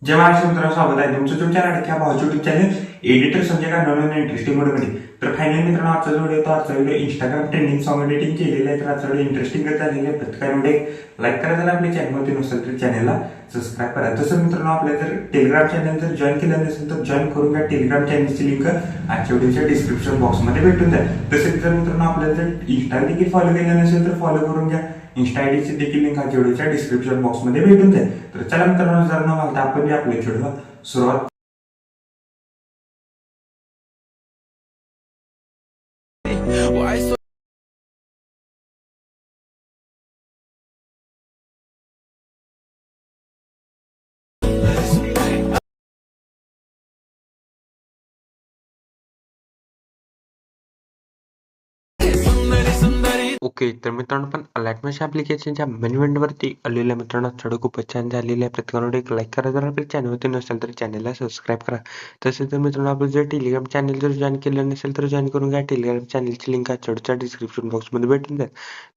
जय महाराष्ट्र मित्रांनो, स्वागत आहे तुमचं तुमच्या लाडक्या भावाच्या युट्यूब चॅनल एडिटर संजय का नवीन इंटरेस्टिंग व्हिडिओमध्ये. तर फायनली मित्रांनो, आजचा video Instagram trending song editing केलेलं आहे. तर आजचा व्हिडिओ इंटरेस्टिंग झालेलं आहे. प्रत्येकाने लाईक करा, जर आपल्या चॅनलमध्ये नसेल तर चॅनलला सबस्क्राईब करा. तसं मित्रांनो, आपल्या जर टेलिग्राम चॅनल जर जॉईन केलं नसेल तर जॉईन करून घ्या. टेलिग्राम चॅनलची लिंक आजच्या व्हिडिओच्या डिस्क्रिप्शन बॉक्समध्ये भेटून जाईल. तसेच जर मित्रांनो आपल्याला जर इंस्टा देखील फॉलो केलं नसेल तर फॉलो करून घ्या. इंस्टा आयडीची देखील लिंक आजच्या व्हिडिओच्या डिस्क्रिप्शन बॉक्समध्ये भेटून जाईल. तर चला मित्रांनो, जर न घालता आपण आपल्या व्हिडिओला सुरुवात. Why so Sundari Sundari okay, तर मित्रांनो पण अलर्टमेंट ॲप्लिकेशनच्या मेन विंडोवरती आलेल्या मित्रांनो चढ खूपच छान झालेलं आहे. प्रत्येकाने एक लाईक करा, जर आपल्या चॅनलवरती नसेल तर चॅनलला सबस्क्राईब करा. तसेच जर मित्रांनो आपण जर टेलिग्राम चॅनल जर जॉईन केलं नसेल तर जॉईन करून घ्या. टेलिग्राम चॅनलची लिंक चढच्या डिस्क्रिप्शन बॉक्समध्ये भेटून जाईल.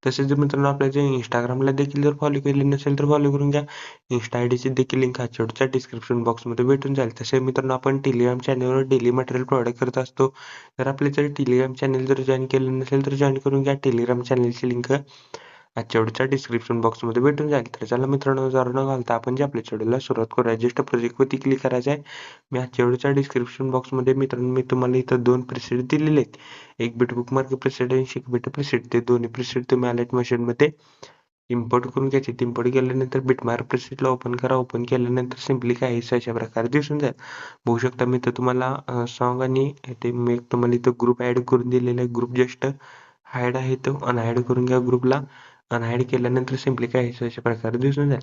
तसेच जर मित्रांनो आपल्या जे इंस्टाग्रामला देखील जर फॉलो केले नसेल तर फॉलो करून घ्या. इंस्टा आयडीची देखील लिंक चढच्या डिस्क्रिप्शन बॉक्समध्ये भेटून जाईल. तसे मित्रांनो आपण टेलिग्राम चॅनलवर डेली मटेरियल प्रोव्हाइड करत असतो. तर आपले जर टेलिग्राम चॅनल जर जॉईन केलं नसेल तर जॉईन करून घ्या. टेलिग्राम चॅनलची लिंक आजच्या व्हिडिओच्या डिस्क्रिप्शन बॉक्समध्ये भेटून जाईल. तर चला मित्रांनो, जर न घालता आपण जे आपल्या व्हिडिओला सुरुवात करूया. जस्ट प्रोजेक्टवरती क्लिक करायचं आहे. मी आजच्या व्हिडिओच्या डिस्क्रिप्शन बॉक्समध्ये मित्रांनो मी तुम्हाला इथं 2 प्रीसेट दिलेले आहेत. एक बिट बुकमार्क प्रीसेट आणि एक बिट प्रीसेट. ते दोन्ही प्रीसेट तुम्ही अलर्ट मशीनमध्ये इम्पोर्ट करून घ्यायचे. इम्पोर्ट केल्यानंतर बिटमार्क प्रीसेटला ओपन करा. ओपन केल्यानंतर सिम्पली काही अशा प्रकारे दिसून जाईल. बघू शकता मी तर तुम्हाला सॉन्ग आणि ते मी तुम्हाला इथं ग्रुप ऍड करून दिलेला आहे. ग्रुप जस्ट हाईड आहे तो अनहाईड करून घ्या. ग्रुपला अनहाईड केल्यानंतर सिम्पली काही अशा प्रकारे दिसून जाईल.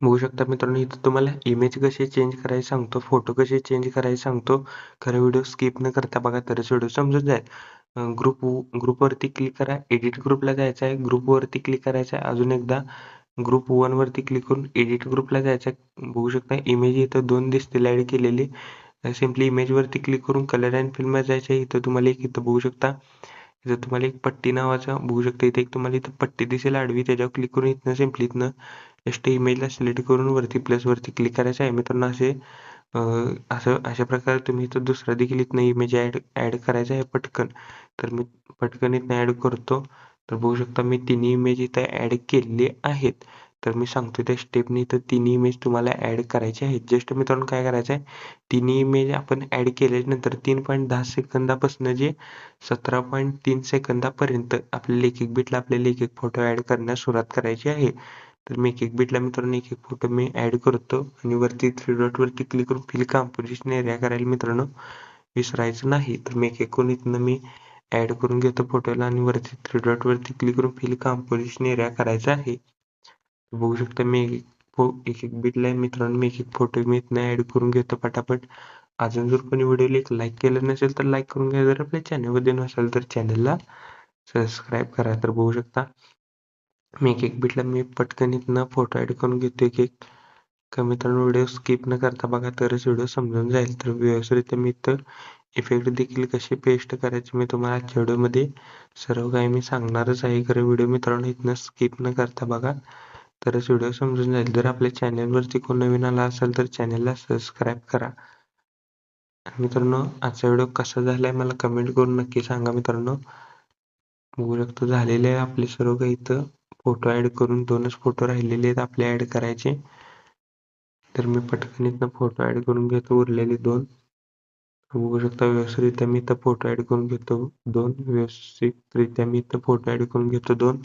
बघू शकता मित्रांनो, इथं तुम्हाला इमेज कशी चेंज करायची सांगतो, फोटो कसे चेंज करायचे सांगतो. खरं व्हिडिओ स्किप न करता बघा, तरच व्हिडिओ समजून जाईल. ग्रुपवरती क्लिक करा. एडिट ग्रुपला जायचं आहे. ग्रुपवरती क्लिक करायचं आहे. अजून एकदा ग्रुप 1 वरती क्लिक करून एडिट ग्रुपला जायचं आहे. बघू शकता इमेज इथं 2 दिसतील ऍड केलेली. सिम्पली इमेज वरती क्लिक करून कलर अँड फिल्म जायचं आहे. इथं तुम्हाला एक इथं बघू शकता, इथं तुम्हाला एक पट्टी नावाचं बघू शकता. इथे एक तुम्हाला इथं पट्टी दिसेल आडवी, त्याच्यावर क्लिक करून इथनं सिम्पली इथनं जस्ट इमेजला सिलेक्ट करून वरती प्लस वरती क्लिक करायचं आहे. मित्रांनो असं अशा प्रकारे तुम्ही इथं दुसरा देखील इथनं इमेज ऍड करायचा आहे पटकन. तर मी पटकन इथनं ऍड करतो. तर बघू शकता मी तिन्ही इमेज इथं ऍड केलेले आहेत. तर मी सांगतो त्या स्टेपने इथं तिन्ही इमेज तुम्हाला ऍड करायचे आहेत. जस्ट मित्रांनो काय करायचं आहे, तिन्ही इमेज आपण ऍड केल्यानंतर 3.10 सेकंदापासून जे 17.3 सेकंदापर्यंत आपल्याला एक एक बिटला आपल्याला एक एक फोटो ऍड करण्यास सुरुवात करायची आहे. तर मी एक एक बिटला मित्रांनो एक एक फोटो मी ऍड करतो आणि वरती 3 डॉट वरती क्लिक करून फिल कंपोझिशन एरिया करायला मित्रांनो विसरायचं नाही. तर मी एक एक करून इथनं मी ऍड करून घेतो फोटोला आणि वरती 3 डॉट वरती क्लिक करून फिल कंपोझिशन एरिया करायचा आहे. बघू शकता मी एक एक बिटला मित्रांनो मी एक एक फोटो मी इथनं ऍड करून घेतो पटापट. अजून जर कोणी व्हिडिओला एक लाईक केलं नसेल तर लाईक करून घ्या. जर आपल्या चॅनलमध्ये नसेल तर चॅनलला सबस्क्राईब करा. तर बघू शकता मी एक एक बिटला मी पटकन इथनं फोटो ऍड करून घेतो एक एक. का मित्रांनो व्हिडिओ स्किप न करता बघा, तरच व्हिडिओ समजून जाईल. तर व्यवस्थित मी इथं इफेक्ट देखील कसे पेस्ट करायचे मी तुम्हाला आजच्या व्हिडिओमध्ये सर्व काही मी सांगणारच आहे. खरं व्हिडिओ मित्रांनो इथनं स्किप न करता बघा, तरच व्हिडिओ समजून जाईल. जर आपल्या चॅनलवरती कोण नवीन आला असेल तर चॅनलला सबस्क्राईब करा. मित्रांनो आजचा व्हिडिओ कसा झालाय मला कमेंट करून नक्की सांगा मित्रांनो. बघू शकतो झालेले आहे आपले सर्व काही इथं फोटो ऍड करून 2च फोटो राहिलेले आहेत आपले ऍड करायचे. तर मी पटकन इथनं फोटो ऍड करून घेतो उरलेले 2. बघू शकता व्यवस्थितरित्या मी इथं फोटो ऍड करून घेतो 2. व्यवस्थितरित्या मी इथं फोटो ऍड करून घेतो 2.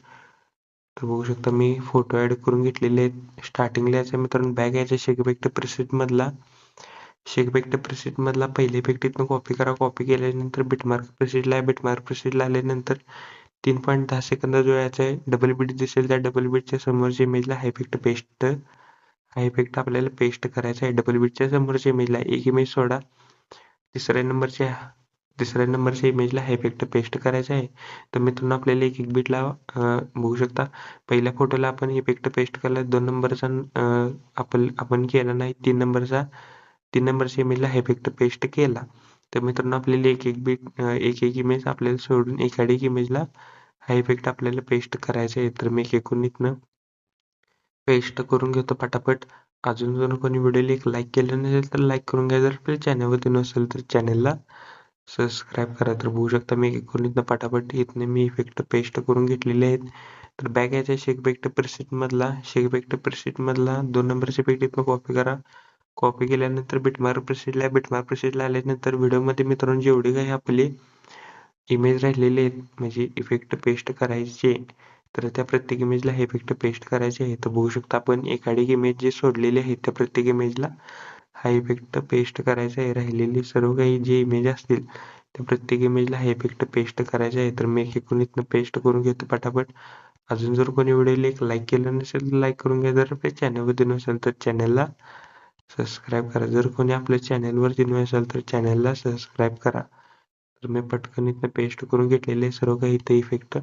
तर बघू शकता मी फोटो ऍड करून घेतलेले आहेत. स्टार्टिंगला यायचं मित्रांनो बॅक यायचं शेक इफेक्ट प्रीसेट मधला पहिले इफेक्ट इथनं कॉपी करा. कॉपी केल्यानंतर बिटमार्क प्रीसेटला आल्यानंतर 3.10 सेकंद जो याचा आहे डबल बीट दिसेल, त्या डबल बीटच्या समोरच्या इमेजला हा इफेक्ट आपल्याला पेस्ट करायचा आहे. डबल बीटच्या समोरच्या इमेजला एक इमेज सोडा, तिसऱ्या नंबरच्या इमेजला हा इफेक्ट पेस्ट करायचा आहे. तर मित्रांनो आपल्याला एक एक बीटला बघू शकता पहिल्या फोटोला आपण इफेक्ट पेस्ट केला, 2 नंबरचा आपण केला नाही, 3 नंबरच्या इमेजला हा इफेक्ट पेस्ट केला. तर मित्रांनो आपल्याला एक एक इमेज आपल्याला सोडून एखादी इमेजला हा इफेक्ट आपल्याला पेस्ट करायचा आहे. तर मी एक एकूण इथनं पेस्ट करून घेतो पटापट. अजून जर कोणी व्हिडिओला एक लाईक केलं नसेल तर लाईक करून घ्या. जर आपल्या चॅनलवरती नसेल तर चॅनलला सबस्क्राईब करा. तर बघू शकता मी इकडून इथनं पटापट इथनं मी इफेक्ट पेस्ट करून घेतलेले आहेत. तर बॅक यायचा शेक प्रेसेट मधला 2 नंबरचा इफेक्ट इथनं कॉपी करा. कॉपी केल्यानंतर बिटमार्क प्रेसेटला आल्यानंतर व्हिडिओमध्ये मित्रांनो जेवढे काही आपले इमेज राहिलेले आहेत म्हणजे इफेक्ट पेस्ट करायचे तर त्या प्रत्येक इमेजला हे इफेक्ट पेस्ट करायचे आहे. तर बघू शकता आपण एकाधिक इमेज जे सोडलेले आहेत त्या प्रत्येक इमेजला हा इफेक्ट पेस्ट करायचा आहे. राहिलेले सर्व काही जे इमेज असतील त्या प्रत्येक इमेजला हा इफेक्ट पेस्ट करायचा आहे. तर मी इकडून इथनं पेस्ट करून घेतो पटापट. अजून जर कोणी व्हिडिओला एक लाईक केलं नसेल तर लाईक करून घ्या. जर आपल्या चॅनलवरती नसेल तर चॅनलला सबस्क्राईब करा. जर कोणी आपल्या चॅनलवरती नसेल तर चॅनलला सबस्क्राईब करा. तर मी पटकन इथनं पेस्ट करून घेतलेले सर्व काही इथे इफेक्ट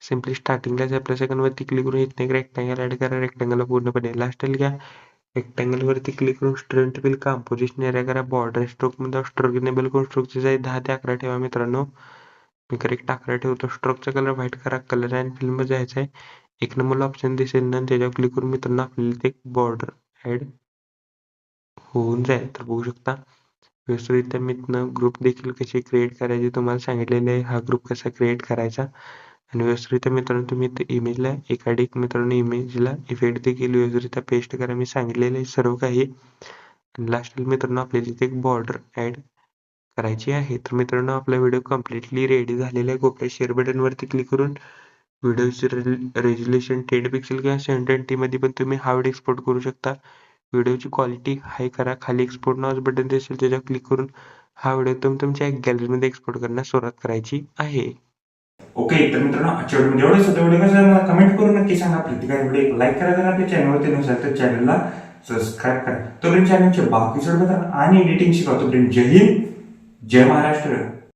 सिम्पली स्टार्टिंगला आपल्या सेकंडवरती क्लिक करून इथनं एक रेक्टँगल ऍड करा. रेक्टँगलला पूर्णपणे लास्ट घ्या. रेक्टँगल वरती क्लिक करून स्ट्रेंथ व्हील कंपोजिशन एरिया करा. बॉर्डर स्ट्रोक मध्ये स्ट्रोक इनेबल करून स्ट्रोकची साईज 10 ते 11 ठेवा मित्रांनो. मी करेक्ट 11 ठेवतो. स्ट्रोकचा कलर व्हाईट करा. कलर अँड फिल्म मध्ये जायचं आहे. एक नंबरला ऑप्शन दिसेल ना त्याच्यावर क्लिक करून मित्रांनो आपल्याला ते बॉर्डर ऍड होऊन जाईल. तर बघू शकता व्यवस्थितरित्या मी ग्रुप देखील कसे क्रिएट करायचे तुम्हाला सांगितलेले आहे. हा ग्रुप कसा क्रिएट करायचा आणि व्यवस्थितरित्या मित्रांनो तुम्ही इमेजला एकाधिक मित्रांनो इमेजला इफेक्ट देखील व्यवस्थितरित्या पेस्ट करा. मी सांगितलेले आहे सर्व काही आणि लास्टला मित्रांनो आपल्याला तिथे एक बॉर्डर ऍड करायची आहे. तर मित्रांनो आपला व्हिडिओ कम्प्लिटली रेडी झालेला आहे. कोपऱ्या शेअर बटन वरती क्लिक करून व्हिडिओचे रेझोल्युशन 10 पिक्सेल किंवा 720 मध्ये पण तुम्ही हा व्हिडिओ एक्सपोर्ट करू शकता. व्हिडिओची क्वालिटी हाय करा. खाली एक्सपोर्ट नावाचं बटन दिसेल त्याच्यावर क्लिक करून हा व्हिडिओ तुम्ही तुमच्या गॅलरीमध्ये एक्सपोर्ट करण्यास सुरुवात करायची आहे. ओके, तर मित्रांनो आजच्या व्हिडिओ एवढंच होतं. व्हिडिओ कसं मला कमेंट करून नक्की सांगा. प्रत्येकाने व्हिडिओ एक लाईक करा. जर आपल्या चॅनलवरती नसेल तर चॅनलला सबस्क्राईब करा. तोपर्यंत चॅनलचे बाकी सर्व आणि एडिटिंग शिकवतो. तोपर्यंत जय हिंद, जय महाराष्ट्र.